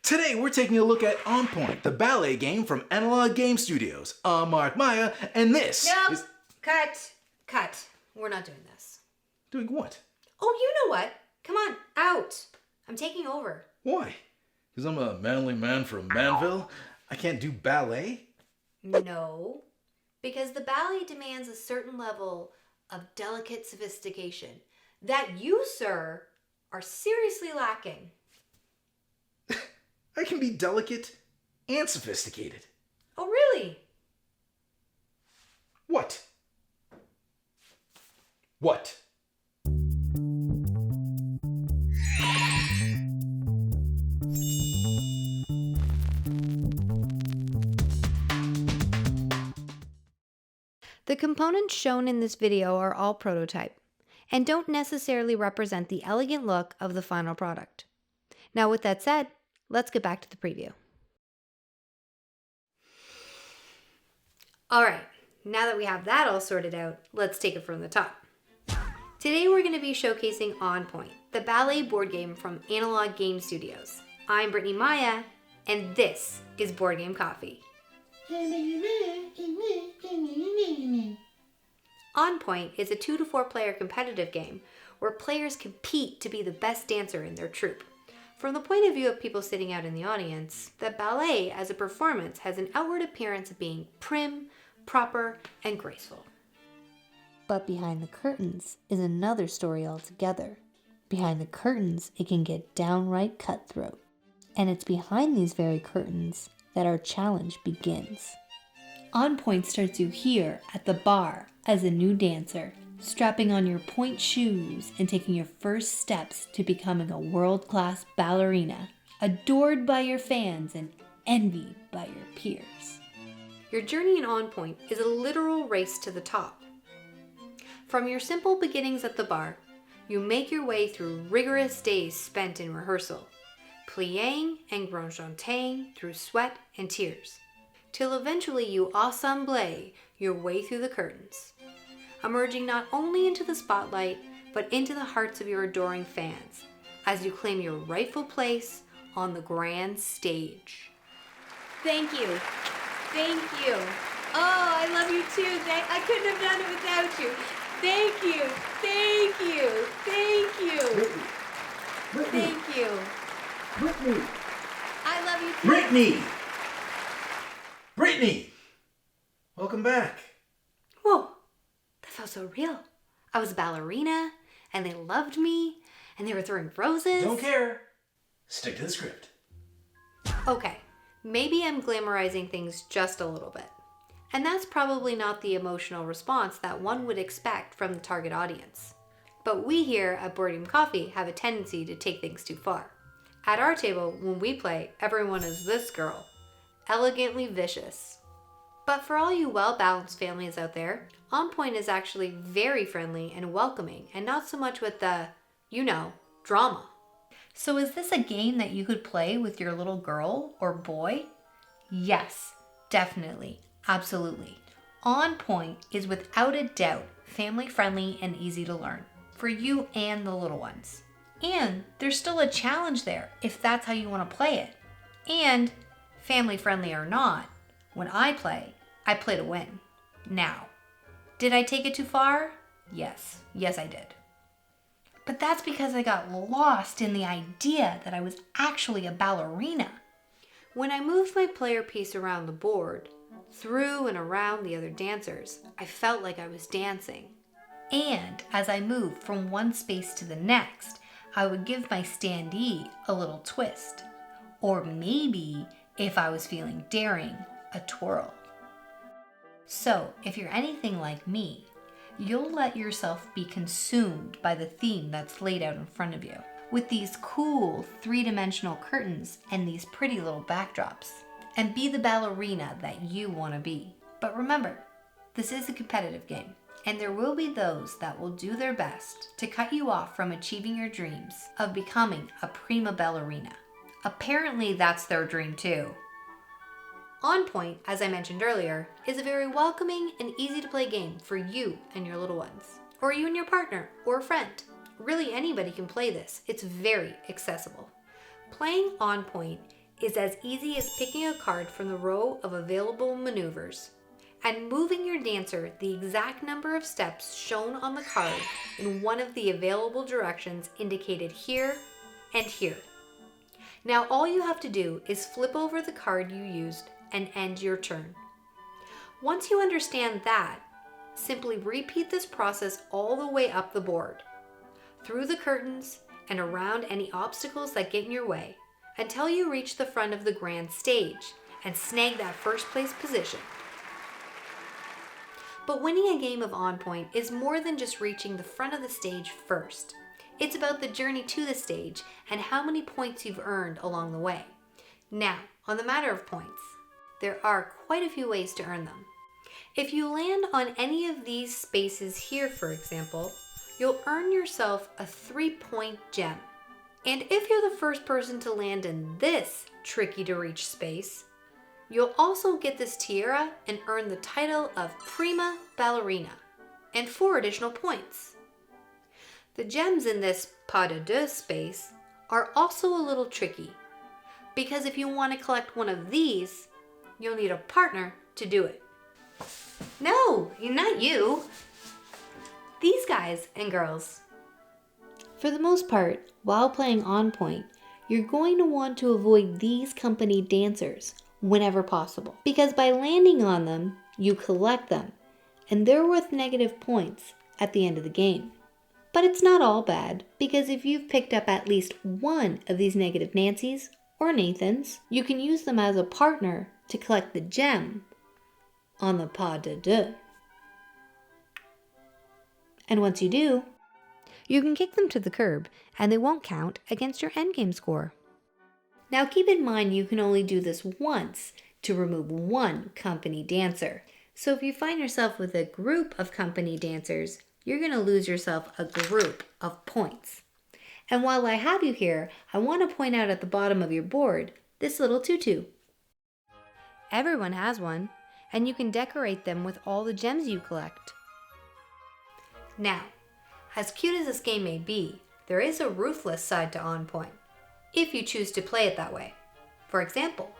Today we're taking a look at On Pointe, the ballet game from Analog Game Studios. I'm Mark Maya, and this is... Cut. We're not doing this. Doing what? Oh, you know what? Come on, out. I'm taking over. Why? Because I'm a manly man from Manville? I can't do ballet? No, because the ballet demands a certain level of delicate sophistication that you, sir, are seriously lacking. I can be delicate and sophisticated. Oh, really? What? What? The components shown in this video are all prototype and don't necessarily represent the elegant look of the final product. Now, with that said, let's get back to the preview. All right, now that we have that all sorted out, let's take it from the top. Today we're going to be showcasing On Pointe, the ballet board game from Analog Game Studios. I'm Brittany Maya, and this is Board Game Coffee. On Pointe is a 2 to 4 player competitive game where players compete to be the best dancer in their troupe. From the point of view of people sitting out in the audience, the ballet as a performance has an outward appearance of being prim, proper, and graceful. But behind the curtains is another story altogether. Behind the curtains, it can get downright cutthroat. And it's behind these very curtains that our challenge begins. On Pointe starts you here at the Barre as a new dancer, strapping on your pointe shoes and taking your first steps to becoming a world-class ballerina, adored by your fans and envied by your peers. Your journey in On Pointe is a literal race to the top. From your simple beginnings at the Barre, you make your way through rigorous days spent in rehearsal, pliéing and grand chanting through sweat and tears, till eventually you assemble your way through the curtains, emerging not only into the spotlight, but into the hearts of your adoring fans, as you claim your rightful place on the grand stage. Thank you. Thank you. Oh, I love you too. I couldn't have done it without you. Thank you. Thank you. Thank you. Brittany. Thank you. Brittany. I love you too. Brittany! Brittany! Welcome back. Whoa, that felt so real. I was a ballerina, and they loved me, and they were throwing roses. Don't care. Stick to the script. Okay, maybe I'm glamorizing things just a little bit. And that's probably not the emotional response that one would expect from the target audience. But we here at Board Game Coffee have a tendency to take things too far. At our table, when we play, everyone is this girl, elegantly vicious. But for all you well-balanced families out there, On Pointe is actually very friendly and welcoming, and not so much with the, drama. So is this a game that you could play with your little girl or boy? Yes, definitely, absolutely. On Pointe is without a doubt family-friendly and easy to learn for you and the little ones. And there's still a challenge there if that's how you want to play it. And family friendly or not, when I play to win. Now, did I take it too far? Yes, I did. But that's because I got lost in the idea that I was actually a ballerina. When I moved my player piece around the board, through and around the other dancers, I felt like I was dancing. And as I moved from one space to the next, I would give my standee a little twist. Or maybe, if I was feeling daring, a twirl. So, if you're anything like me, you'll let yourself be consumed by the theme that's laid out in front of you, with these cool 3-dimensional curtains and these pretty little backdrops, and be the ballerina that you want to be. But remember, this is a competitive game. And there will be those that will do their best to cut you off from achieving your dreams of becoming a prima ballerina. Apparently that's their dream too. On Pointe, as I mentioned earlier, is a very welcoming and easy to play game for you and your little ones, or you and your partner or a friend. Really anybody can play this. It's very accessible. Playing On Pointe is as easy as picking a card from the row of available maneuvers and moving your dancer the exact number of steps shown on the card in one of the available directions indicated here and here. Now all you have to do is flip over the card you used and end your turn. Once you understand that, simply repeat this process all the way up the board, through the curtains and around any obstacles that get in your way, until you reach the front of the grand stage and snag that first place position. But winning a game of On Pointe is more than just reaching the front of the stage first. It's about the journey to the stage and how many points you've earned along the way. Now, on the matter of points, there are quite a few ways to earn them. If you land on any of these spaces here, for example, you'll earn yourself a 3-point gem. And if you're the first person to land in this tricky to reach space, you'll also get this tiara and earn the title of Prima Ballerina and 4 additional points. The gems in this pas de deux space are also a little tricky because if you want to collect one of these, you'll need a partner to do it. No, not you. These guys and girls. For the most part, while playing On Pointe, you're going to want to avoid these company dancers whenever possible, because by landing on them, you collect them, and they're worth negative points at the end of the game. But it's not all bad, because if you've picked up at least one of these negative Nancys or Nathans, you can use them as a partner to collect the gem on the pas de deux. And once you do, you can kick them to the curb and they won't count against your endgame score. Now keep in mind you can only do this once to remove one company dancer. So if you find yourself with a group of company dancers, you're going to lose yourself a group of points. And while I have you here, I want to point out at the bottom of your board this little tutu. Everyone has one, and you can decorate them with all the gems you collect. Now, as cute as this game may be, there is a ruthless side to On Pointe, if you choose to play it that way. For example,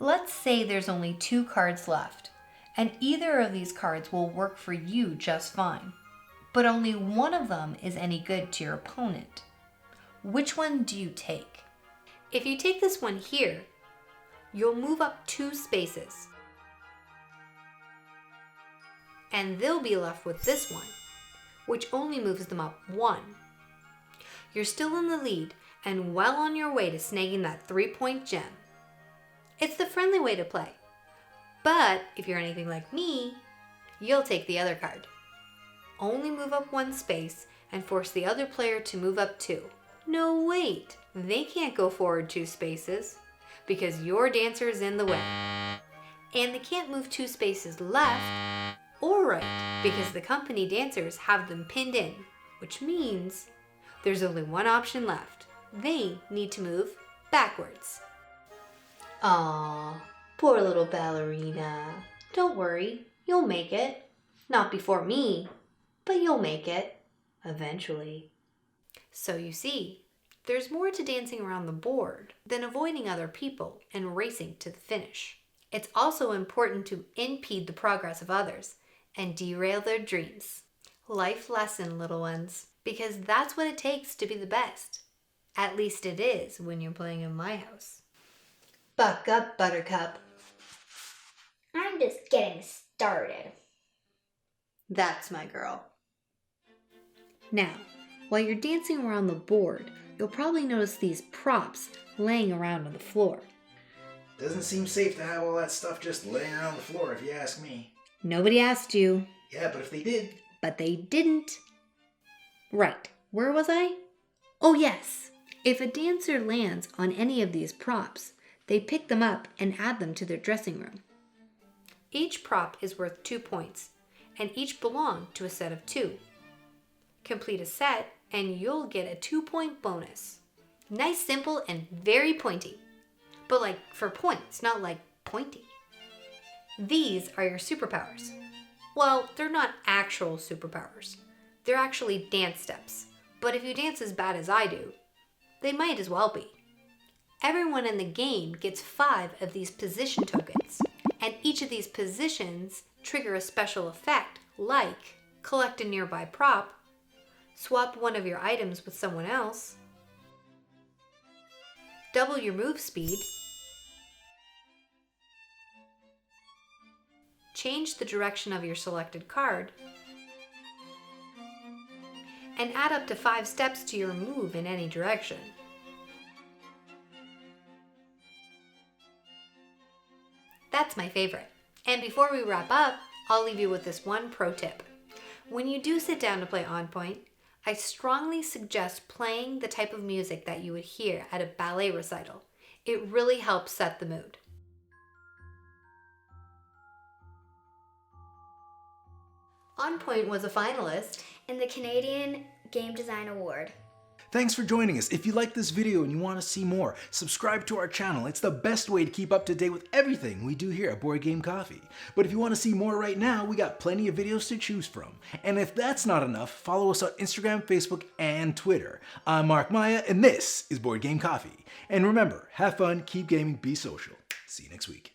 let's say there's only 2 cards left, and either of these cards will work for you just fine, but only one of them is any good to your opponent. Which one do you take? If you take this one here, you'll move up 2 spaces, and they'll be left with this one, which only moves them up 1. You're still in the lead and well on your way to snagging that 3-point gem. It's the friendly way to play. But if you're anything like me, you'll take the other card. Only move up 1 space and force the other player to move up 2. No, wait, they can't go forward 2 spaces because your dancer is in the way. And they can't move 2 spaces left or right because the company dancers have them pinned in, which means there's only one option left. They need to move backwards. Aww, poor little ballerina. Don't worry, you'll make it. Not before me, but you'll make it. Eventually. So you see, there's more to dancing around the board than avoiding other people and racing to the finish. It's also important to impede the progress of others and derail their dreams. Life lesson, little ones, because that's what it takes to be the best. At least it is when you're playing in my house. Buck up, Buttercup. I'm just getting started. That's my girl. Now, while you're dancing around the board, you'll probably notice these props laying around on the floor. Doesn't seem safe to have all that stuff just laying around the floor, if you ask me. Nobody asked you. Yeah, but if they did. But they didn't. Right, where was I? Oh yes, if a dancer lands on any of these props, they pick them up and add them to their dressing room. Each prop is worth 2 points, and each belong to a set of 2. Complete a set, and you'll get a 2-point bonus. Nice, simple, and very pointy. But like for points, not like pointy. These are your superpowers. Well, they're not actual superpowers. They're actually dance steps. But if you dance as bad as I do, they might as well be. Everyone in the game gets 5 of these position tokens, and each of these positions trigger a special effect like collect a nearby prop, swap one of your items with someone else, double your move speed, change the direction of your selected card, and add up to 5 steps to your move in any direction. That's my favorite. And before we wrap up, I'll leave you with this one pro tip. When you do sit down to play On Pointe, I strongly suggest playing the type of music that you would hear at a ballet recital. It really helps set the mood. On Pointe was a finalist in the Canadian Game Design Award. Thanks for joining us. If you like this video and you want to see more, subscribe to our channel. It's the best way to keep up to date with everything we do here at Board Game Coffee. But if you want to see more right now, we got plenty of videos to choose from. And if that's not enough, follow us on Instagram, Facebook, and Twitter. I'm Mark Maya, and this is Board Game Coffee. And remember, have fun, keep gaming, be social. See you next week.